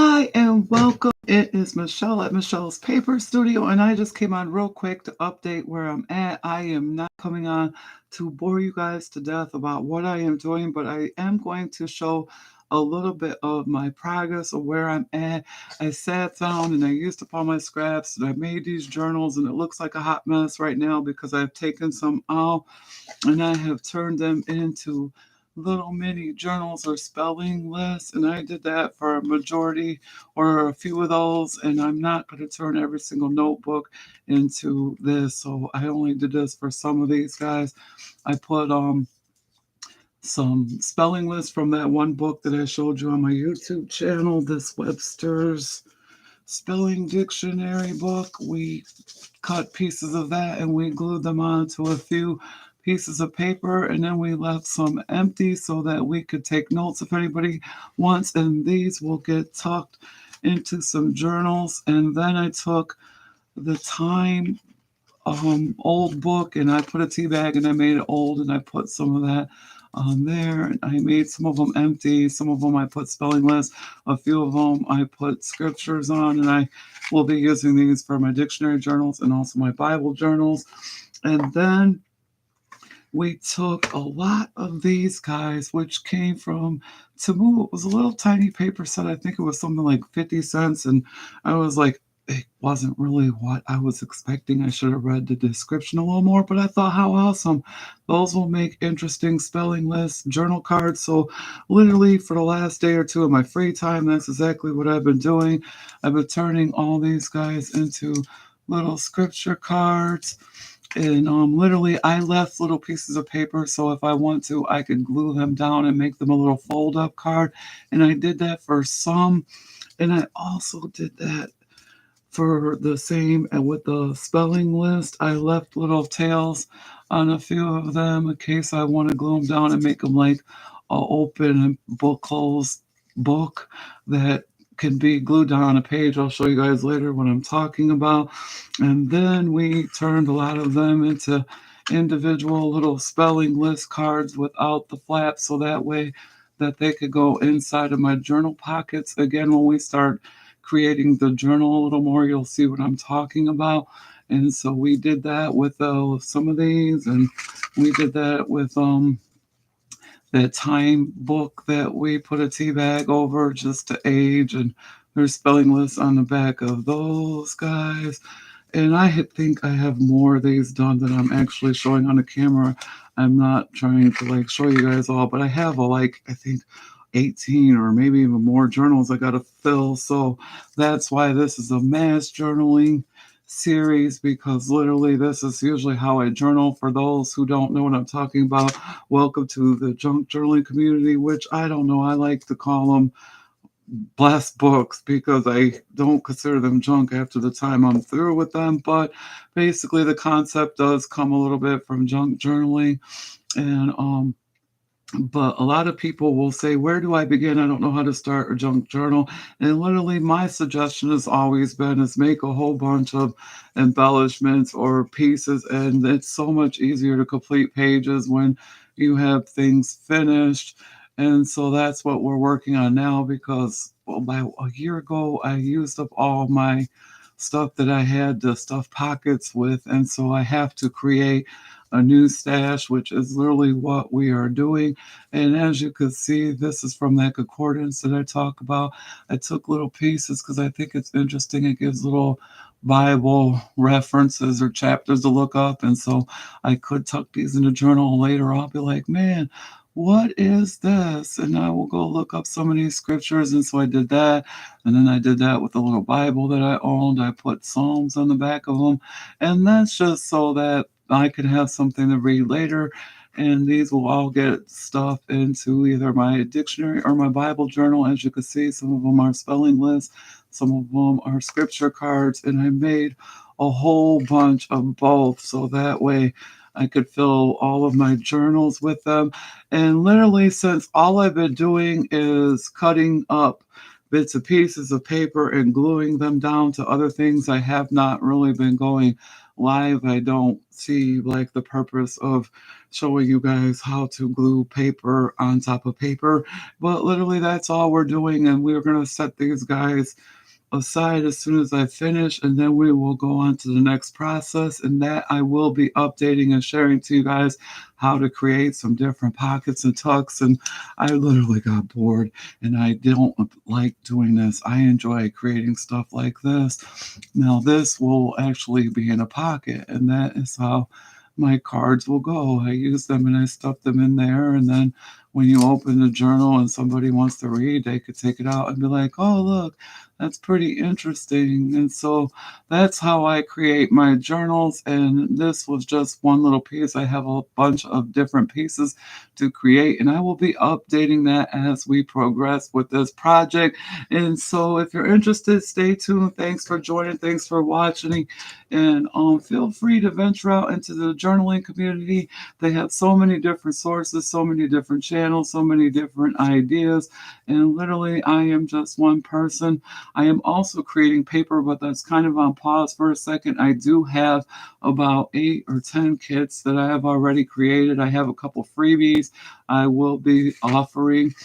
Hi and welcome. It is Michelle at Michelle's Paper Studio, and I just came on real quick to update where I'm at. I am not coming on to bore you guys to death about what I am doing, but I am going to show a little bit of my progress of where I'm at. I sat down and I used up all my scraps and I made these journals, and it looks like a hot mess right now because I've taken some out and I have turned them into little mini journals or spelling lists. And I did that for a majority or a few of those. And I'm not going to turn every single notebook into this. So I only did this for some of these guys. I put some spelling lists from that one book that I showed you on my YouTube channel, this Webster's Spelling Dictionary book. We cut pieces of that and we glued them onto a few pieces of paper, and then we left some empty so that we could take notes if anybody wants, and these will get tucked into some journals. And then I took the Time old book and I put a tea bag and I made it old and I put some of that on there, and I made some of them empty, some of them I put spelling lists, a few of them I put scriptures on, and I will be using these for my dictionary journals and also my Bible journals. And then we took a lot of these guys, which came from Temu. It was a little tiny paper set. I think it was something like 50 cents. And I was like, it wasn't really what I was expecting. I should have read the description a little more, but I thought, how awesome. Those will make interesting spelling lists, journal cards. So, literally, for the last day or two of my free time, that's exactly what I've been doing. I've been turning all these guys into little scripture cards. And literally, I left little pieces of paper so if I want to, I could glue them down and make them a little fold up card. And I did that for some. And I also did that for the same and with the spelling list. I left little tails on a few of them in case I want to glue them down and make them like a open and book closed book that can be glued down on a page. I'll show you guys later what I'm talking about. And then we turned a lot of them into individual little spelling list cards without the flaps so that way that they could go inside of my journal pockets. Again, when we start creating the journal a little more, you'll see what I'm talking about. And so we did that with some of these, and we did that with that Time book that we put a tea bag over just to age, and there's spelling lists on the back of those guys. And think I have more of these done than I'm actually showing on the camera. I'm not trying to like show you guys all, but I have I think 18 or maybe even more journals I got to fill. So that's why this is a mass journaling series, because literally this is usually how I journal. For those who don't know what I'm talking about, welcome to the junk journaling community, which I don't know, I like to call them blessed books because I don't consider them junk after the time I'm through with them. But basically, the concept does come a little bit from junk journaling, and but a lot of people will say, where do I begin? I don't know how to start a junk journal. And literally, my suggestion has always been is make a whole bunch of embellishments or pieces. And it's so much easier to complete pages when you have things finished. And so that's what we're working on now, because about a year ago, I used up all my stuff that I had to stuff pockets with. And so I have to create a new stash, which is literally what we are doing. And as you can see, this is from that concordance that I talk about. I took little pieces because I think it's interesting. It gives little Bible references or chapters to look up. And so I could tuck these in a journal later. I'll be like, man, what is this? And I will go look up some of these scriptures. And so I did that. And then I did that with the little Bible that I owned. I put Psalms on the back of them. And that's just so that I could have something to read later. And these will all get stuff into either my dictionary or my Bible journal. As you can see, some of them are spelling lists, some of them are scripture cards, and I made a whole bunch of both so that way I could fill all of my journals with them. And literally, since all I've been doing is cutting up bits and pieces of paper and gluing them down to other things, I have not really been going live, I don't see like the purpose of showing you guys how to glue paper on top of paper. But literally, that's all we're doing, and we're gonna set these guys aside as soon as I finish, and then we will go on to the next process. And that I will be updating and sharing to you guys how to create some different pockets and tucks. And I literally got bored, and I don't like doing this. I enjoy creating stuff like this. Now, this will actually be in a pocket, and that is how my cards will go. I use them and I stuff them in there, and then when you open the journal and somebody wants to read, they could take it out and be like, oh, look, that's pretty interesting. And so that's how I create my journals. And this was just one little piece. I have a bunch of different pieces to create, and I will be updating that as we progress with this project. And so if you're interested, stay tuned. Thanks for joining. Thanks for watching. And feel free to venture out into the journaling community. They have so many different sources, so many different channels, so many different ideas. And literally, I am just one person. I am also creating paper, but that's kind of on pause for a second. I do have about 8 or 10 kits that I have already created. I have a couple freebies I will be offering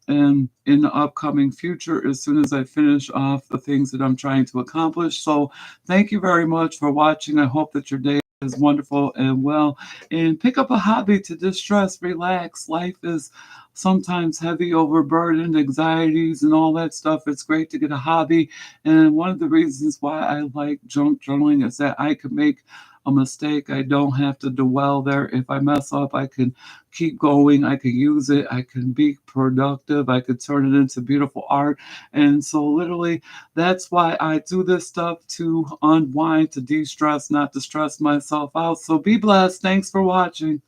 and in the upcoming future as soon as I finish off the things that I'm trying to accomplish. So thank you very much for watching. I hope that your day is wonderful and well. And pick up a hobby to distress, relax. Life is sometimes heavy, overburdened, anxieties, and all that stuff. It's great to get a hobby. And one of the reasons why I like junk journaling is that I can make a mistake. I don't have to dwell there. If I mess up, I can keep going. I can use it. I can be productive. I could turn it into beautiful art. And so, literally, that's why I do this stuff to unwind, to de stress, not to stress myself out. So, be blessed. Thanks for watching.